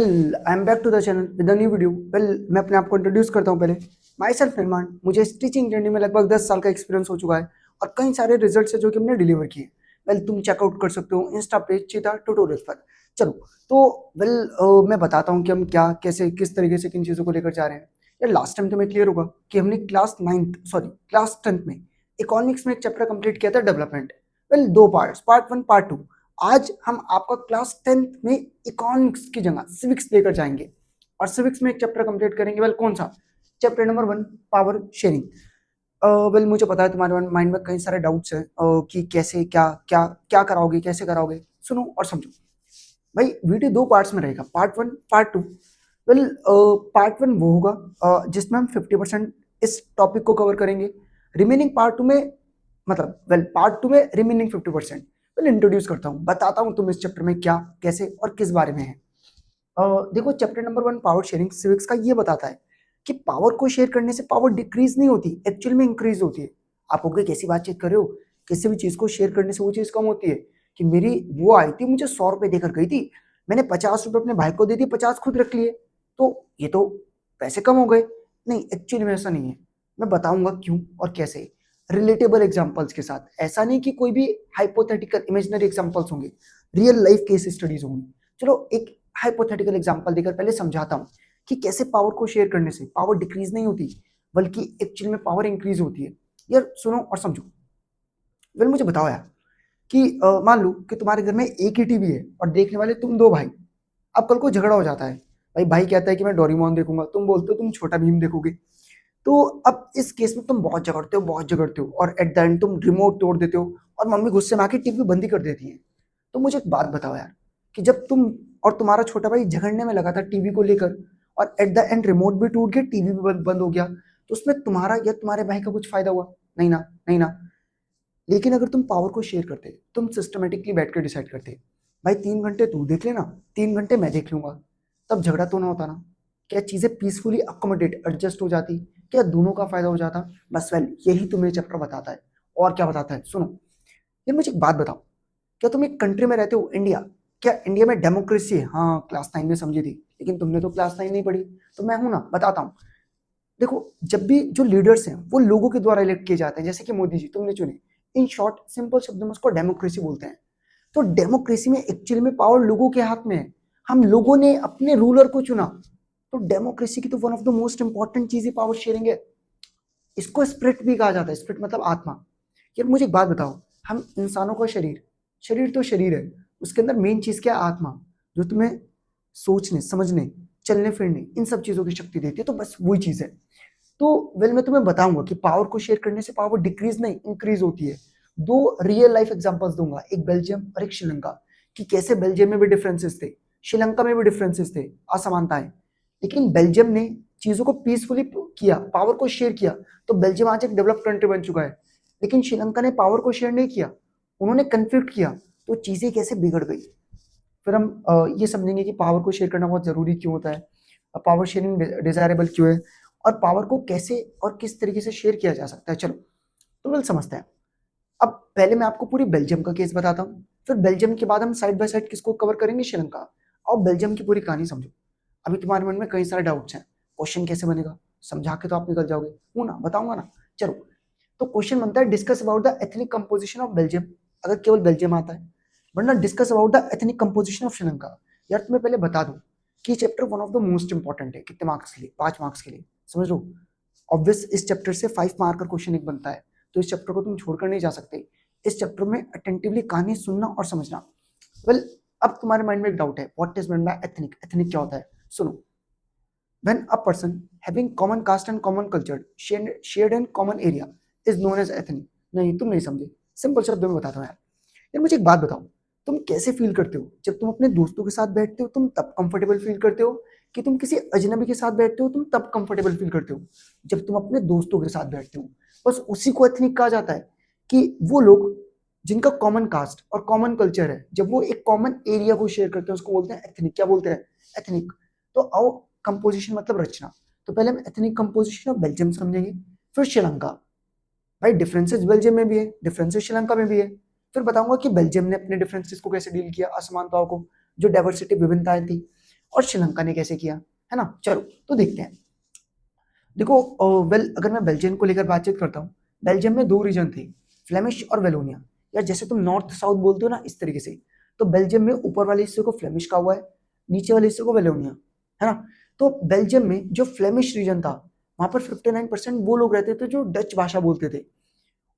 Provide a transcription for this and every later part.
Well I am back to the channel with a new video. मैं अपने आप को इंट्रोड्यूस करता हूँ। पहले माई सेल्फ निर्माण, मुझे इस टीचिंग जर्नी में लगभग 10 साल का एक्सपीरियंस हो चुका है और कई सारे रिजल्ट्स है जो कि हमने डिलीवर किए। तुम चेकआउट कर सकते हो इंस्टा पेज चीता ट्यूटोरियल पर। चलो तो मैं बताता हूँ कि हम क्या कैसे किस तरीके से किन चीज़ों को लेकर जा रहे हैं। यार लास्ट टाइम तुम्हें क्लियर होगा कि हमने क्लास 10th में इकोनॉमिक्स में एक चैप्टर कंप्लीट किया था, डेवलपमेंट। दो पार्ट्स, पार्ट 1 पार्ट 2। आज हम आपका क्लास 10th में इकोनॉमिक्स की जगह सिविक्स लेकर जाएंगे और सिविक्स में एक चैप्टर कंप्लीट करेंगे। कौन सा? Chapter number 1, power sharing. मुझे पता है तुम्हारे माइंड में कई सारे डाउट्स हैं कि कैसे क्या क्या क्या कराओगे, कैसे कराओगे। सुनो और समझो भाई। वीडियो दो पार्ट्स में रहेगा, पार्ट 1 पार्ट 2। पार्ट 1 वो होगा जिसमें हम 50% इस टॉपिक को कवर करेंगे। रिमेनिंग पार्ट 2 में पार्ट 2 में रिमेनिंग 50% इंट्रोड्यूस करता हूँ, बताता हूँ तुम इस चैप्टर में क्या कैसे और किस बारे में है। देखो chapter number 1 power sharing civics का ये बताता है कि पावर को शेयर करने से पावर डिक्रीज नहीं होती, एक्चुअल में इंक्रीज होती है। आप हो गए कैसी बातचीत कर रहे हो, किसी भी चीज को शेयर करने से वो चीज कम होती है। कि मेरी वो आई थी, मुझे 100 रुपए देकर गई थी, मैंने 50 रुपए अपने भाई को दे दिए, 50 खुद रख लिए, तो ये तो पैसे कम हो गए। नहीं, एक्चुअली में ऐसा नहीं है। मैं बताऊंगा क्यों और कैसे, रिलेटेबल एग्जांपल्स के साथ। ऐसा नहीं कि कोई भी हाइपोथेटिकल इमेजिनरी एग्जांपल्स होंगे, रियल लाइफ केस स्टडीज होंगी। चलो एक हाइपोथेटिकल एग्जांपल देकर पहले समझाता हूँ कि कैसे पावर को शेयर करने से पावर डिक्रीज नहीं होती बल्कि एक्चुअली में पावर इंक्रीज होती है। यार सुनो और समझो। मुझे बताओ यार कि मान लो कि तुम्हारे घर में एक ही टीवी है और देखने वाले तुम दो भाई। अब कल को झगड़ा हो जाता है, भाई कहता है कि मैं डोरेमोन देखूंगा, तुम बोलते हो तुम छोटा भीम देखोगे। तो अब इस केस में तुम बहुत झगड़ते हो और एट द एंड तुम रिमोट तोड़ देते हो और मम्मी गुस्से में आके टीवी बंद ही कर देती है। तो मुझे एक बात बताओ यार कि जब तुम और तुम्हारा छोटा भाई झगड़ने में लगा था टीवी को लेकर और एट द एंड रिमोट भी टूट गया, टीवी भी बंद हो गया, तो उसमें तुम्हारा या तुम्हारे भाई का कुछ फायदा हुआ? नहीं ना, नहीं ना। लेकिन अगर तुम पावर को शेयर करते, तुम सिस्टमेटिकली बैठ कर डिसाइड करते, भाई 3 घंटे तू देख लेना, 3 घंटे मैं देख लूंगा, तब झगड़ा तो ना होता ना? क्या चीजें पीसफुली अकोमोडेट एडजस्ट हो जाती? क्या दोनों का फायदा हो जाता? बस यही तुम्हें चैप्टर बताता है। और क्या बताता है सुनो। ये मुझे एक बात बताओ, क्या तुम एक कंट्री में रहते हो, इंडिया? क्या इंडिया में डेमोक्रेसी है? हाँ, क्लास 9 में समझी थी, लेकिन तुमने तो क्लास 9 नहीं पढ़ी। तो मैं हूं ना, बताता हूँ। देखो जब भी जो लीडर्स हैं वो लोगों के द्वारा इलेक्ट किए जाते हैं, जैसे कि मोदी जी तुमने चुने। इन शॉर्ट सिंपल शब्दों में उसको डेमोक्रेसी बोलते हैं। तो डेमोक्रेसी में एक्चुअली में पावर लोगों के हाथ में है। हम लोगों ने अपने रूलर को चुना। तो डेमोक्रेसी की तो one of the most important चीज ही पावर शेयरिंग है। इसको स्पिरिट भी कहा जाता है, स्पिरिट मतलब आत्मा। यार मुझे एक बात बताओ, हम इंसानों का शरीर, शरीर तो शरीर है, उसके अंदर मेन चीज क्या है? आत्मा, जो तुम्हें सोचने समझने चलने फिरने इन सब चीजों की शक्ति देती है। तो बस वही चीज है। तो मैं तुम्हें बताऊंगा कि पावर को शेयर करने से पावर डिक्रीज नहीं इंक्रीज होती है। दो रियल लाइफ एग्जांपल्स दूंगा, एक बेल्जियम और एक श्रीलंका, कि कैसे बेल्जियम में भी डिफरेंसेस थे, श्रीलंका में भी डिफरेंसेस थे, असमानताएं। लेकिन बेल्जियम ने चीजों को पीसफुली किया, पावर को शेयर किया, तो बेल्जियम आज एक डेवलप्ड कंट्री बन चुका है। लेकिन श्रीलंका ने पावर को शेयर नहीं किया, उन्होंने कन्फ्लिक्ट किया, तो चीजें कैसे बिगड़ गई। फिर हम ये समझेंगे कि पावर को शेयर करना बहुत जरूरी क्यों होता है, पावर शेयरिंग डिजायरेबल क्यों है, और पावर को कैसे और किस तरीके से शेयर किया जा सकता है। चलो तो समझते हैं। अब पहले मैं आपको पूरी बेल्जियम का केस बताता हूँ, फिर बेल्जियम के बाद हम साइड बाय साइड किसको कवर करेंगे, श्रीलंका। और बेल्जियम की पूरी कहानी समझो। अभी तुम्हारे मन में कई सारे डाउट्स हैं, क्वेश्चन कैसे बनेगा, समझा के तो आप निकल जाओगे, हूँ ना, बताऊंगा ना। चलो तो क्वेश्चन बनता है, discuss about the ethnic composition of Belgium. अगर केवल बेल्जियम आता है, वरना discuss about the ethnic composition of Sri Lanka. यार तुम्हें पहले बता दूं कि chapter one of the most important है। कितने मार्क्स के लिए? 5 मार्क्स के लिए, समझ लो। ऑब्वियस इस चैप्टर से 5 मार्क का क्वेश्चन एक बनता है, तो इस चैप्टर को तुम छोड़कर नहीं जा सकते। इस चैप्टर में अटेंटिवली कहानी सुनना और समझना। वेल अब तुम्हारे माइंड में एक डाउट है, what is mean by ethnic? Ethnic क्या होता है? सुनो, when a person having common caste and common culture shared in common area is known as ethnic। नहीं, तुम नहीं समझे, सिंपल शब्दों में बताता हूँ यार। मुझे एक बात बताओ, तुम कैसे फील करते हो जब तुम अपने दोस्तों के साथ बैठते हो? तुम तब कंफर्टेबल फील करते हो कि तुम किसी अजनबी के साथ बैठते हो? तुम तब कंफर्टेबल फील करते हो जब तुम अपने दोस्तों के साथ बैठते हो। बस उसी को एथनिक कहा जाता है, कि वो लोग जिनका कॉमन कास्ट और कॉमन कल्चर है, जब वो एक कॉमन एरिया को शेयर करते हैं, उसको बोलते हैं एथनिक। क्या बोलते हैं? एथनिक। तो आओ, कंपोजिशन मतलब रचना। तो पहले हम एथनिक कंपोजिशन ऑफ बेल्जियम समझेंगे, फिर श्रीलंका। भाई डिफरेंसेस बेल्जियम में भी है, डिफरेंसेस श्रीलंका में भी है। फिर बताऊंगा कि बेल्जियम ने अपने डिफरेंसेस को कैसे डील किया, असमानताओं को, जो डाइवर्सिटी विभिन्नताएं थी। और श्रीलंका ने कैसे किया, है ना। चलो तो देखते हैं। देखो अगर मैं बेल्जियम को लेकर बातचीत करता हूँ, बेल्जियम में 2 रीजन थे, फ्लेमिश और वेलोनिया। या जैसे तुम नॉर्थ साउथ बोलते हो ना, इस तरीके से। तो बेल्जियम में ऊपर वाले हिस्से को फ्लेमिश कहा हुआ है, नीचे वाले हिस्से को वेलोनिया, है ना। तो बेल्जियम में जो फ्लेमिश रीजन था, वहां पर 59% वो लोग रहते थे जो डच भाषा बोलते थे,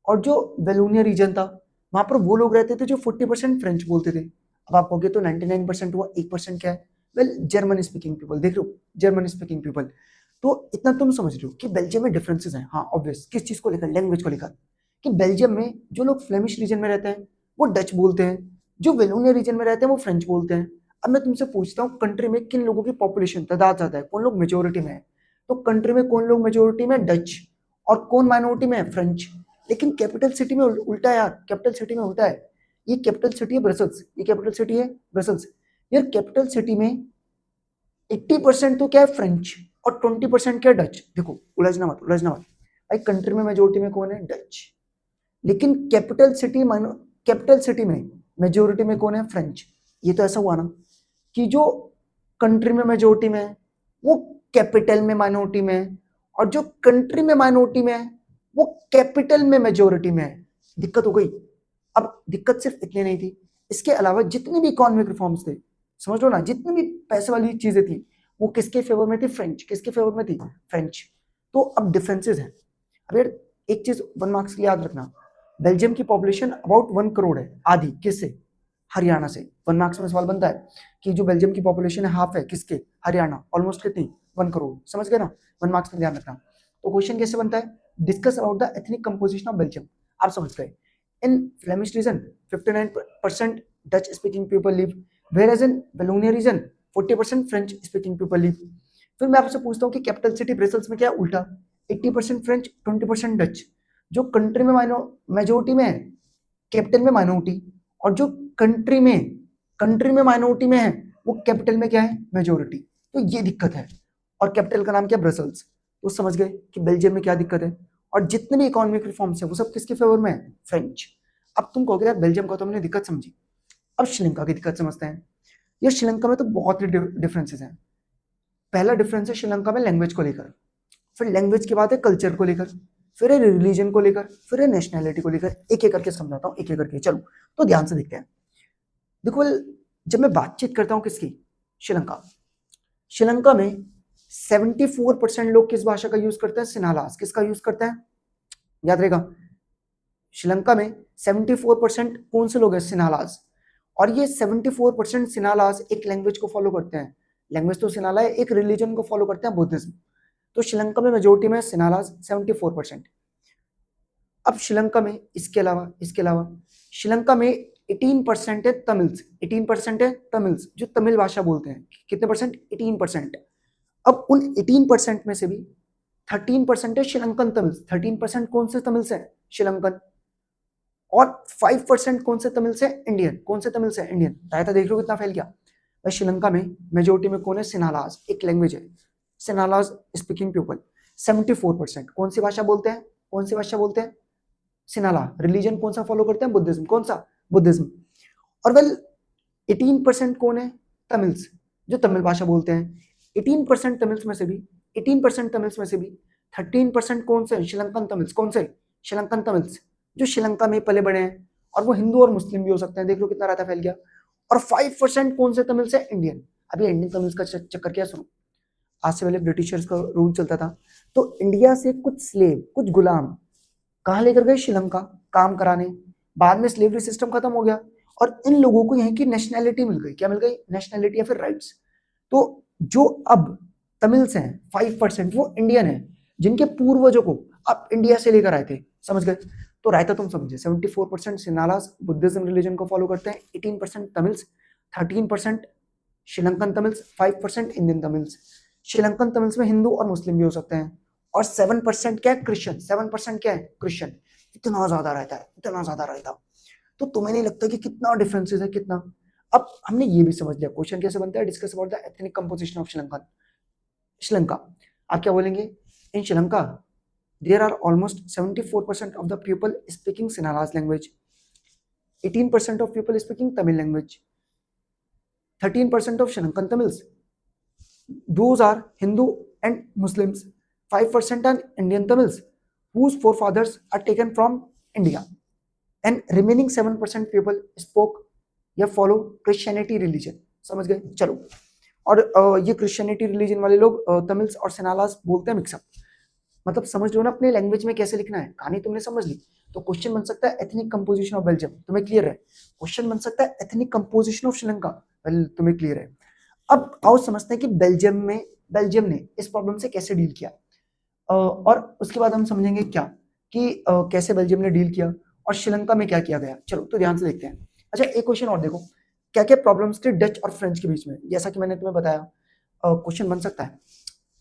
और जो वेलोनिया रीजन था, वहां पर वो लोग रहते थे जो 40% फ्रेंच बोलते थे। अब आप कहोगे तो 99% हुआ, 1% क्या है? वेल, जर्मन स्पीकिंग पीपल, देख लो, जर्मन स्पीकिंग पीपल। तो इतना तुम समझ रहे हो कि बेल्जियम में डिफरेंसेस हैं। हाँ ऑब्वियस, किस चीज को लेकर? लैंग्वेज को लेकर। कि बेल्जियम में जो लोग फ्लेमिश रीजन में रहते हैं वो डच बोलते हैं, जो वेलोनिया रीजन में रहते हैं वो फ्रेंच बोलते हैं। अब मैं तुमसे पूछता हूँ, कंट्री में किन लोगों की पॉपुलेशन तादाद ज्यादा है, कौन लोग मेजोरिटी में है? तो कंट्री में कौन लोग मेजोरिटी में? डच। और कौन माइनॉरिटी में है? फ्रेंच। लेकिन कैपिटल सिटी में उल्टा है यार, कैपिटल सिटी में उल्टा है। ये कैपिटल सिटी है ब्रसल्स, ये कैपिटल सिटी है ब्रसल्स। यार कैपिटल सिटी में 80% तो क्या है? फ्रेंच, और 20% क्या है? डच। देखो, उलझना मत, उलझना मत भाई। कंट्री में मेजोरिटी में कौन है? डच। लेकिन कैपिटल सिटी में मेजोरिटी में कौन है? फ्रेंच। ये तो ऐसा हुआ ना कि जो कंट्री में मेजोरिटी में है वो कैपिटल में माइनॉरिटी में है, और जो कंट्री में माइनॉरिटी में है वो कैपिटल में मेजोरिटी में है। दिक्कत हो गई। अब दिक्कत सिर्फ इतनी नहीं थी, इसके अलावा जितनी भी इकोनॉमिक रिफॉर्म्स थे, समझ लो ना, जितनी भी पैसे वाली चीजें थी, वो किसके फेवर में थी? फ्रेंच। किसके फेवर में थी? फ्रेंच। तो अब डिफरेंसेस हैं। अब यार एक चीज 1 मार्क्स के लिए याद रखना, बेल्जियम की पॉपुलेशन अबाउट 1 करोड़ है, आधी। किससे? हरियाणा से। 1 मार्क्स में सवाल बनता है कि जो बेल्जियम की पॉपुलेशन है हाफ है किसके? हरियाणा। ऑलमोस्ट कितनी? 1 करोड़। समझ गए ना? 1 मार्क्स में ध्यान रखना। तो क्वेश्चन कैसे बनता है? Discuss about the ethnic composition of Belgium. आप समझ गए। In Flemish region 59% Dutch speaking people live, whereas in Wallonia region 40% French speaking people live. फिर मैं आपसे पूछता हूँ कि कैपिटल सिटी ब्रसेल्स में क्या है? उल्टा, 80% फ्रेंच, 20% डच। जो कंट्री में मेजोरिटी में है, कैपिटल में माइनॉरिटी, और जो कंट्री में माइनॉरिटी में है वो कैपिटल में क्या है? मेजोरिटी। तो ये दिक्कत है। और कैपिटल का नाम क्या? ब्रसल्स। तो समझ गए कि बेल्जियम में क्या दिक्कत है। और जितने भी इकोनॉमिक रिफॉर्म्स है वो सब किसके फेवर में है? फ्रेंच। अब तुम कहोगे यार बेल्जियम का तो हमने दिक्कत समझी, अब श्रीलंका की दिक्कत समझते हैं। ये श्रीलंका में तो बहुत ही डिफरेंसेस हैं। पहला डिफरेंस है श्रीलंका में लैंग्वेज को लेकर, फिर लैंग्वेज के बाद है कल्चर को लेकर, फिर है रिलीजन को लेकर, फिर है नेशनैलिटी को लेकर। एक एक करके समझाता हूँ, एक एक करके। चलो तो ध्यान से देखते हैं। देखो, जब मैं बातचीत करता हूँ किसकी? श्रीलंका। श्रीलंका में 74% लोग किस भाषा का यूज करते हैं? सिन्हालास। किसका यूज करते हैं? याद रहेगा, श्रीलंका में 74% कौन से लोग हैं? सिन्हालास। और ये 74% सिन्हालास एक लैंग्वेज को फॉलो करते हैं। लैंग्वेज तो सिन्हाला है, एक रिलीजन को फॉलो करते हैं, बुद्धिज्म। तो श्रीलंका में मेजोरिटी में सिन्हालास 74%। अब श्रीलंका में इसके अलावा श्रीलंका में 18% है तमिल्स। 18% है तमिल्स, जो तमिल भाषा बोलते हैं। कितने परसेंट? 18%। अब उन 18% में से भी 13% है श्रीलंकन तमिल्स। 13% कौन से तमिल्स हैं? श्रीलंकन। और 5% कौन से तमिल से? इंडियन। कौन से तमिल से? इंडियन। रायता देख लो कितना फैल गया भाई। श्रीलंका में मेजोरिटी में कौन है? सिन्हालास, एक लैंग्वेज है, सिन्हालास स्पीकिंग पीपल। 74% कौन सी भाषा बोलते हैं? कौन सी भाषा बोलते हैं? सिन्हाला। रिलीजन कौन सा फॉलो करते हैं? बुद्धिज्म। कौन सा? बुद्धिज्म। और वेल 18% कौन है? तमिल्स, जो तमिल भाषा बोलते हैं। 18% तमिल्स में से भी 18% तमिल्स में से भी 13% कौन से? श्रीलंकन तमिल्स। कौन से? श्रीलंकन तमिल्स, जो श्रीलंका में पले बड़े हैं, और वो हिंदू और मुस्लिम भी हो सकते हैं। देख लो कितना रायता फैल गया। और 5% कौन से तमिल से? इंडियन। अभी इंडियन तमिल्स का चक्कर क्या? सुनो, आज से पहले ब्रिटिशर्स का रूल चलता था, तो इंडिया से कुछ स्लेव, कुछ गुलाम कहाँ लेकर गए? श्रीलंका, काम कराने। बाद में स्लेवरी सिस्टम खत्म हो गया और इन लोगों को यहाँ की नेशनैलिटी मिल गई। क्या मिल गई? नेशनैलिटी या फिर राइट्स। तो जो अब तमिल्स हैं 5%, वो इंडियन है, जिनके पूर्वजों को अब इंडिया से लेकर आए थे। समझ गए? तो रायता तुम समझे। 74% सिन्हालास बुद्धिज्म रिलीजन को फॉलो करते हैं, 18% Tamils, 13% Sri Lankan Tamils, 5% Indian Tamils. Sri Lankan Tamils में हिंदू और मुस्लिम भी हो सकते हैं। और 7% क्या है? क्रिश्चियन। 7% क्या है? क्रिश्चियन। इतना ज्यादा रहता है, इतना ज्यादा रहता। तो तुम्हें नहीं लगता कि कितना डिफरेंसेस है? कितना। अब हमने ये भी समझ लिया क्वेश्चन कैसे बनता है। Discuss about the ethnic composition of Sri Lanka. Sri Lanka, आप क्या बोलेंगे? इन Sri Lanka there are almost 74% of the people speaking Sinhalese language, 18% of people speaking Tamil language, 13% of Sri Lankan Tamils, Those are Hindu and Muslims. 5% are Indian Tamils, whose forefathers are taken from India. And remaining 7% people spoke या follow Christianity religion. समझ गए? चलो, और ये Christianity religion वाले लोग Tamils और सेनालास बोलते हैं मिक्सअप। मतलब समझ लो ना अपने लैंग्वेज में कैसे लिखना है। कहानी तुमने समझ ली। तो क्वेश्चन बन सकता है एथनिक कंपोजिशन ऑफ बेल्जियम, तुम्हें क्लियर है। क्वेश्चन बन सकता है ethnic composition of Sri Lanka, well तुम्हें क्लियर है। अब आओ समझते हैं कि बेल्जियम ने इस प्रॉब्लम से कैसे डील किया। और उसके बाद हम समझेंगे क्या कि कैसे बेल्जियम ने डील किया और श्रीलंका में क्या किया गया। चलो तो ध्यान से देखते हैं। अच्छा, एक क्वेश्चन और देखो, क्या क्या प्रॉब्लम्स थे डच और फ्रेंच के बीच में। जैसा कि मैंने तुम्हें बताया, क्वेश्चन बन सकता है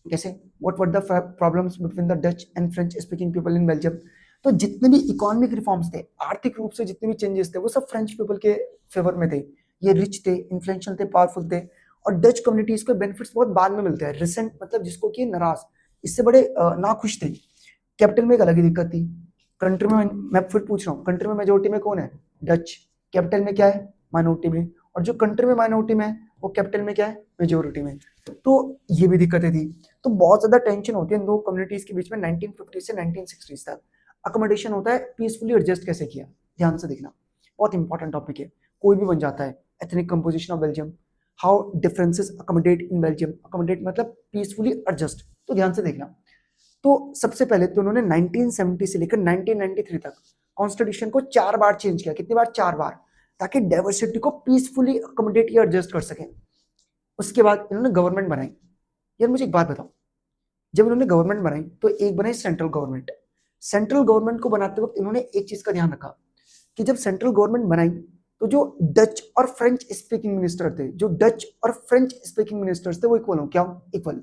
कैसे, what were the problems between the Dutch and French speaking people in Belgium. तो जितने भी इकोनॉमिक रिफॉर्म्स थे, आर्थिक रूप से जितने भी चेंजेस थे, वो सब फ्रेंच पीपल के फेवर में थे। ये रिच थे, इन्फ्लुएंशियल थे, पावरफुल थे। और डच कम्युनिटीज को बेनिफिट्स बहुत बाद में मिलते हैं, रिसेंट मतलब जिसको कि नाराज, इससे बड़े नाखुश थे। कैपिटल में एक अलग ही दिक्कत थी। कंट्री में, मैं फिर पूछ रहा हूँ, कंट्री में मेजोरिटी में कौन है? डच। कैपिटल में क्या है? माइनॉरिटी में। और जो कंट्री में माइनॉरिटी में है, वो कैपिटल में क्या है? मेजोरिटी में। तो ये भी दिक्कतें थी। तो बहुत ज्यादा टेंशन होती है इन दो कम्युनिटीज के बीच में 1950 से 1960 तक। अकोमोडेशन होता है, पीसफुली एडजस्ट कैसे किया, ध्यान से देखना, बहुत इंपॉर्टेंट टॉपिक है। कोई भी बन जाता है। Ethnic composition of Belgium, how differences accommodate in Belgium. Accommodate मतलब पीसफुली एडजस्ट, तो ध्यान से देखना। तो सबसे पहले तो उन्होंने 1970 से लेकर 1993 तक कॉन्स्टिट्यूशन को 4 बार चेंज किया। कितनी बार? 4 बार, ताकि डाइवर्सिटी को पीसफुली अकोमोडेट या एडजस्ट कर सकें। उसके बाद इन्होंने गवर्नमेंट बनाई। यार मुझे एक बात बताओ, जब इन्होंने गवर्नमेंट बनाई तो एक बनाई सेंट्रल गवर्नमेंट। सेंट्रल गवर्नमेंट को बनाते वक्त इन्होंने एक चीज का ध्यान रखा कि जब सेंट्रल गवर्नमेंट बनाई तो जो डच और फ्रेंच स्पीकिंग मिनिस्टर थे, जो डच और फ्रेंच स्पीकिंग मिनिस्टर्स थे, वो इक्वल हो। क्या? इक्वल।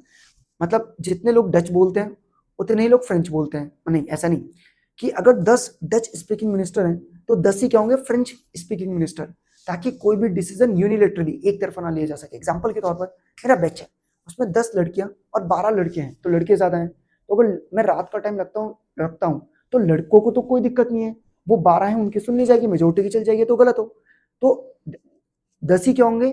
मतलब जितने लोग डच बोलते हैं उतने ही लोग फ्रेंच बोलते हैं। नहीं, ऐसा नहीं कि अगर 10 डच स्पीकिंग मिनिस्टर हैं तो 10 ही क्या होंगे? फ्रेंच स्पीकिंग मिनिस्टर, ताकि कोई भी डिसीजन यूनिलेटरली एक तरफा ना लिया जा सके। एग्जांपल के तौर पर मेरा बैच है, उसमें 10 लड़कियां और 12 लड़के हैं, तो लड़के ज्यादा हैं। तो अगर मैं रात का टाइम रखता हूँ तो लड़कों को तो कोई दिक्कत नहीं है, वो 12 हैं उनकी सुन ली जाएगी, मेजोरिटी की चल जाएगी, तो गलत हो। तो 10 ही क्या होंगे?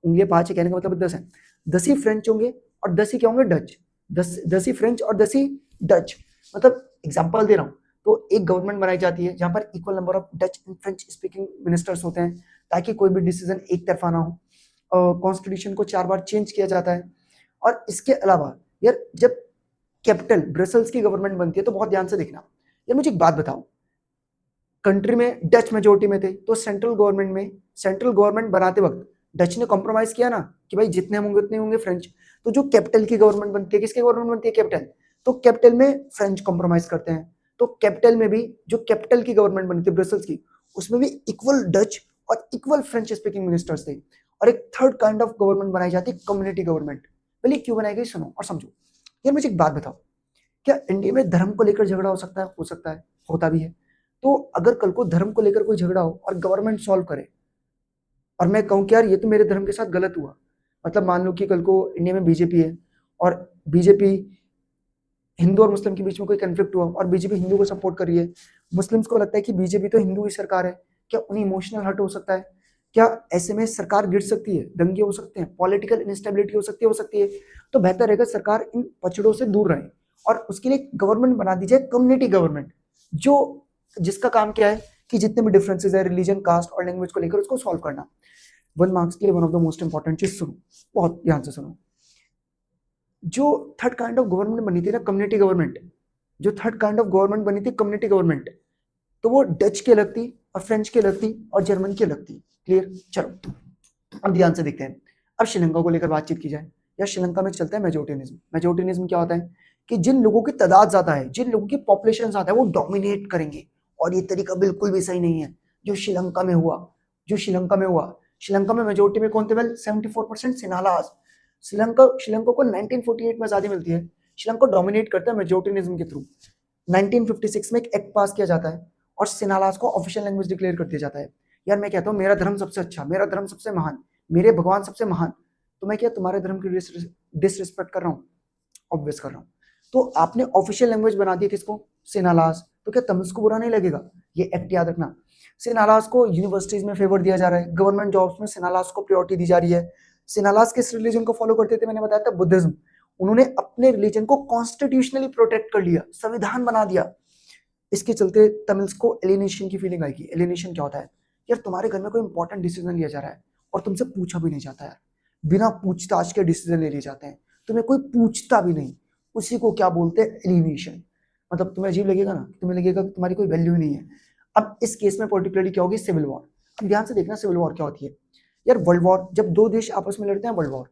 उंगलियां 5 है, कहने का मतलब 10 है। 10 ही फ्रेंच होंगे और 10 ही क्या होंगे? डच। 10 ही फ्रेंच और 10 ही डच। मतलब एग्जांपल दे रहा हूँ। तो एक गवर्नमेंट बनाई जाती है जहां पर equal number of Dutch and French speaking ministers होते हैं, ताकि कोई भी डिसीजन एक तरफा ना हो। कॉन्स्टिट्यूशन को 4 बार चेंज किया जाता है। और इसके अलावा यार, जब कैपिटल ब्रसल्स की गवर्नमेंट बनती है तो बहुत ध्यान से देखना। यार मुझे एक बात बताओ, कंट्री में डच मेजोरिटी में थे, तो सेंट्रल गवर्नमेंट बनाते वक्त डच ने कॉम्प्रोमाइज किया ना कि भाई जितने हम होंगे उतने होंगे फ्रेंच। तो जो कैपिटल की गवर्नमेंट बनती है, किसकी गवर्नमेंट बनती है? कैपिटल। तो कैपिटल में फ्रेंच कॉम्प्रोमाइज करते हैं। तो कैपिटल में भी जो कैपिटल की गवर्नमेंट बनती है ब्रसल्स की, उसमें भी इक्वल डच और इक्वल फ्रेंच स्पीकिंग मिनिस्टर्स थे। और एक थर्ड काइंड ऑफ गवर्नमेंट बनाई जाती है, कम्युनिटी गवर्नमेंट। पहले क्यों बनाई गई सुनो और समझो। यार मुझे एक बात बताओ, क्या इंडिया में धर्म को लेकर झगड़ा हो सकता है? हो सकता है, होता भी है। तो अगर कल को धर्म को लेकर कोई झगड़ा हो और गवर्नमेंट सॉल्व करे, और मैं कहूँ कि यार ये तो मेरे धर्म के साथ गलत हुआ, मतलब मान लो कि कल को इंडिया में बीजेपी है और बीजेपी हिंदू और मुस्लिम के बीच में कोई कन्फ्लिक्ट हुआ और बीजेपी हिंदू को सपोर्ट कर रही है, मुस्लिम्स को लगता है कि बीजेपी तो हिंदू की सरकार है, क्या उन्हें इमोशनल हर्ट हो सकता है? क्या ऐसे में सरकार गिर सकती है, दंगे हो सकते हैं, पॉलिटिकल इंस्टेबिलिटी हो सकती है? तो बेहतर रहेगा सरकार इन पचड़ों से दूर रहे और उसके लिए गवर्नमेंट बना दी जाए, कम्युनिटी गवर्नमेंट, जो जिसका काम क्या है कि जितने भी डिफरेंसेस है रिलीजन, कास्ट और लैंग्वेज को लेकर उसको सॉल्व करना। 1 मार्क्स के लिए one of the most important चीज सुनो, बहुत ध्यान से सुनो। जो थर्ड काइंड ऑफ गवर्नमेंट बनी थी ना, कम्युनिटी गवर्नमेंट, जो थर्ड काइंड ऑफ गवर्नमेंट बनी थी कम्युनिटी गवर्नमेंट, तो वो डच की अलग थी और फ्रेंच की अलग थी और जर्मन की अलग थी। क्लियर? चलो अब ध्यान से देखते हैं। अब श्रीलंका को लेकर बातचीत की जाए। या श्रीलंका में चलता है मेजोरिटिनिज्म। मेजोरिटिनिज्म क्या होता है कि जिन लोगों की तादाद ज्यादा है, जिन लोगों की पॉपुलेशन ज्यादा है, वो डोमिनेट करेंगे। और ये तरीका बिल्कुल भी सही नहीं है जो श्रीलंका में हुआ। श्रीलंका में मेजोरिटी में कौन थे? वेल 74% सिनालास। श्रीलंका को 1948 में आजादी मिलती है। श्रीलंका डोमिनेट करता है मेजोरिटिनिज्म के थ्रू। 1956 में एक एक्ट पास किया जाता है और सिनालास को ऑफिशियल लैंग्वेज डिक्लेयर कर दिया जाता है। यार मैं कहता हूँ मेरा धर्म सबसे अच्छा, मेरा धर्म सबसे महान, मेरे भगवान सबसे महान, तो मैं क्या तुम्हारे धर्म की डिसरिस्पेक्ट कर रहा हूँ? ऑब्वियस कर रहा हूँ। तो आपने ऑफिशियल लैंग्वेज बना दी किसको? सिनालास। तो क्या तमिल्स को बुरा नहीं लगेगा? ये एक्ट याद रखना। सिनालास को यूनिवर्सिटीज में फेवर दिया जा रहा है, गवर्नमेंट जॉब्स में सिनालास को प्रायोरिटी दी जा रही है। सिनालास किस रिलीजन को फॉलो करते थे? मैंने बताया था बुद्धिज्म। उन्होंने अपने रिलीजन को कॉन्स्टिट्यूशनली प्रोटेक्ट कर लिया, संविधान बना दिया। इसके चलते तमिल्स को एलिनेशन की फीलिंग आएगी। एलिनेशन क्या होता है? यार तुम्हारे घर में कोई इंपॉर्टेंट डिसीजन लिया जा रहा है और तुमसे पूछा भी नहीं जाता यार, बिना पूछताछ के डिसीजन ले लिए जाते हैं, तुम्हें कोई पूछता भी नहीं, उसी को क्या बोलते हैं? एलिनेशन। मतलब तुम्हें अजीब लगेगा ना, तुम्हें लगेगा कि तुम्हारी कोई वैल्यू ही नहीं है। अब इस केस में पर्टिकुलरली क्या होगी? Civil war. अब ध्यान से देखना सिविल वॉर क्या होती है। यार वर्ल्ड वॉर, जब दो देश आपस में लड़ते हैं, वर्ल्ड वॉर,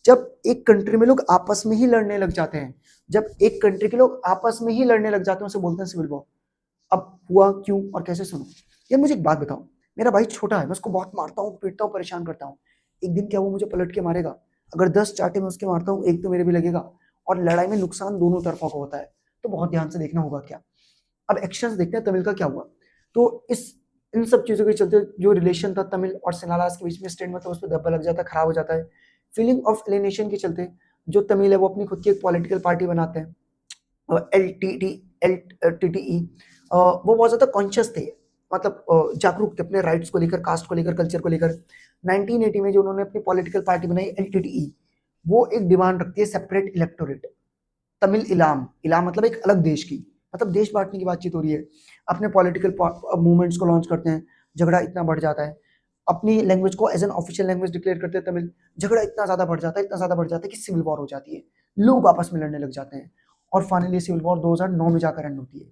जब एक कंट्री में लोग आपस में ही लड़ने लग जाते हैं, जब एक कंट्री के लोग आपस में ही लड़ने लग जाते हैं, उसे बोलते हैं सिविल वॉर। अब हुआ क्यों और कैसे? सुनो यार, मुझे एक बात बताओ, मेरा भाई छोटा है, मैं उसको बहुत मारता हूँ, पीटता हूँ, परेशान करता हूँ, एक दिन क्या वो मुझे पलट के मारेगा? अगर 10 चाटे में उसके मारता हूँ, एक तो मेरे भी लगेगा, और लड़ाई में नुकसान दोनों तरफों का होता है। तो बहुत ध्यान से देखना होगा क्या। अब एक्शंस देखते हैं तमिल का क्या हुआ। तो इन सब चीजों के चलते जो रिलेशन था तमिल और सिनालास के बीच में स्टेट, मतलब उस पर धब्बा लग जाता है, खराब हो जाता है। फीलिंग ऑफ एलिनेशन के चलते जो तमिल है वो अपनी खुद की एक पॉलिटिकल पार्टी बनाते हैं, LTTE। वो बहुत ज्यादा कॉन्शियस थे, मतलब जागरूक थे अपने राइट्स को लेकर, कास्ट को लेकर, कल्चर को लेकर। 1980 में जो उन्होंने अपनी पॉलिटिकल पार्टी बनाई LTTE, वो एक डिमांड रखती है सेपरेट इलेक्टोरेट, तमिल इलाम। इलाम मतलब एक अलग देश की, मतलब देश बांटने की बातचीत हो रही है। अपने पॉलिटिकल मूवमेंट्स को लॉन्च करते हैं, झगड़ा इतना बढ़ जाता है। अपनी लैंग्वेज को as an official language declare करते हैं तमिल, झगड़ा इतना ज्यादा बढ़ जाता है, इतना ज्यादा बढ़ जाता है कि सिविल वॉर हो जाती है, लोग आपस में लड़ने लग जाते हैं, और फाइनली सिविल वॉर 2009 में जाकर एंड होती है।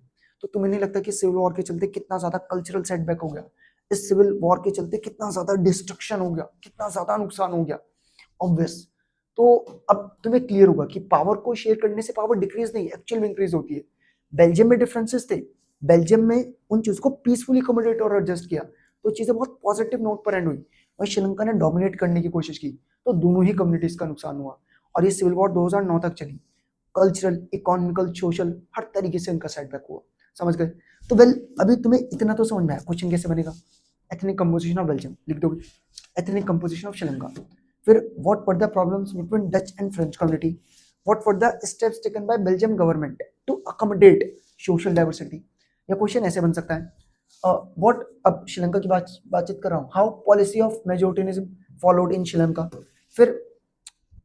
तो तुम्हें नहीं लगता कि सिविल वॉर के चलते कितना ज्यादा कल्चरल सेटबैक हो गया? इस सिविल वॉर के चलते कितना ज्यादा डिस्ट्रक्शन हो गया, कितना ज्यादा नुकसान हो गया? ऑब्वियस। तो अब तुम्हें क्लियर होगा कि पावर को शेयर करने से पावर डिक्रीज नहीं, एक्चुअल में इंक्रीज होती है। बेल्जियम में डिफरेंसेस थे, बेल्जियम में उन चीज को पीसफुली अकोमोडेट और एडजस्ट किया, तो चीजें बहुत पॉजिटिव नोट पर एंड हुई। वहीं श्रीलंका ने डोमिनेट करने की कोशिश की, तो दोनों ही कम्युनिटीज का नुकसान हुआ, और ये सिविल वॉर 2009 तक चली। कल्चरल, इकोनॉमिकल, सोशल, हर तरीके से इनका सेटबैक हुआ। समझ गए? तो वेल, अभी तुम्हें इतना तो समझ में आया क्वेश्चन कैसे बनेगा। एथनिक कंपोजिशन ऑफ बेल्जियम लिख दोगे, एथनिक कंपोजिशन ऑफ श्रीलंका, फिर what were the problems between Dutch and French community, what were the steps taken by Belgium government to accommodate social diversity. या क्वेश्चन ऐसे बन सकता है, व्हाट, अब श्रीलंका की बातचीत कर रहा हूँ, how policy of majoritarianism followed in Sri Lanka, फिर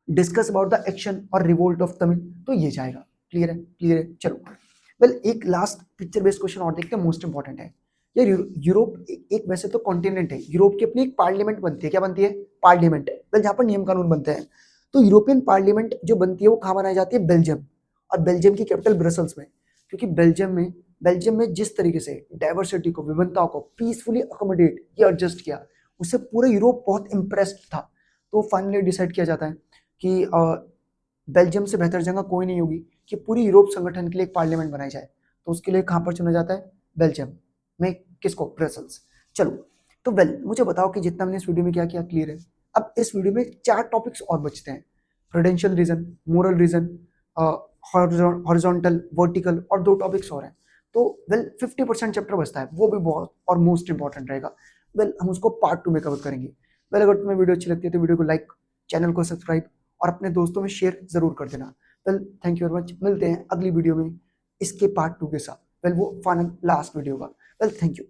डिस्कस अबाउट द एक्शन और रिवोल्ट ऑफ तमिल। तो ये जाएगा। क्लियर है? क्लियर है। चलो वेल, एक लास्ट पिक्चर बेस्ड क्वेश्चन और देखते हैं, मोस्ट इंपॉर्टेंट है। यार यूरोप एक वैसे तो कॉन्टिनेंट है, यूरोप की अपनी एक पार्लियामेंट बनती है। क्या बनती है? पार्लियामेंट। वेल, जहाँ पर नियम कानून बनते हैं। तो यूरोपियन पार्लियामेंट जो बनती है वो कहाँ बनाई जाती है? बेल्जियम। और बेल्जियम की कैपिटल ब्रसल्स में, क्योंकि बेल्जियम में जिस तरीके से डाइवर्सिटी को, विभिन्नताओं को पीसफुली अकोमोडेट या एडजस्ट किया, उससे पूरा यूरोप बहुत इंप्रेस्ड था। तो फाइनली डिसाइड किया जाता है कि बेल्जियम से बेहतर जगह कोई नहीं होगी कि पूरी यूरोप संगठन के लिए एक पार्लियामेंट बनाई जाए। तो उसके लिए कहाँ पर चुना जाता है? बेल्जियम में। किसको? ब्रसल्स। चलो, तो वेल, मुझे बताओ कि जितना हमने इस वीडियो में क्या किया, क्लियर है? अब इस वीडियो में 4 टॉपिक्स और बचते हैं, prudential reason, moral reason, horizontal, vertical, और 2 टॉपिक्स और हैं। तो वेल 50% चैप्टर बचता है, वो भी बहुत और मोस्ट इंपॉर्टेंट रहेगा। वेल, हम उसको पार्ट 2 में कवर करेंगे। वेल, अगर तुम्हें वीडियो अच्छी लगती है तो वीडियो को लाइक, चैनल को सब्सक्राइब और अपने दोस्तों में शेयर जरूर कर देना। Well, thank you very much. मिलते हैं अगली वीडियो में इसके पार्ट 2 के साथ। वेल, वो फाइनल लास्ट वीडियो होगा। Well, thank you.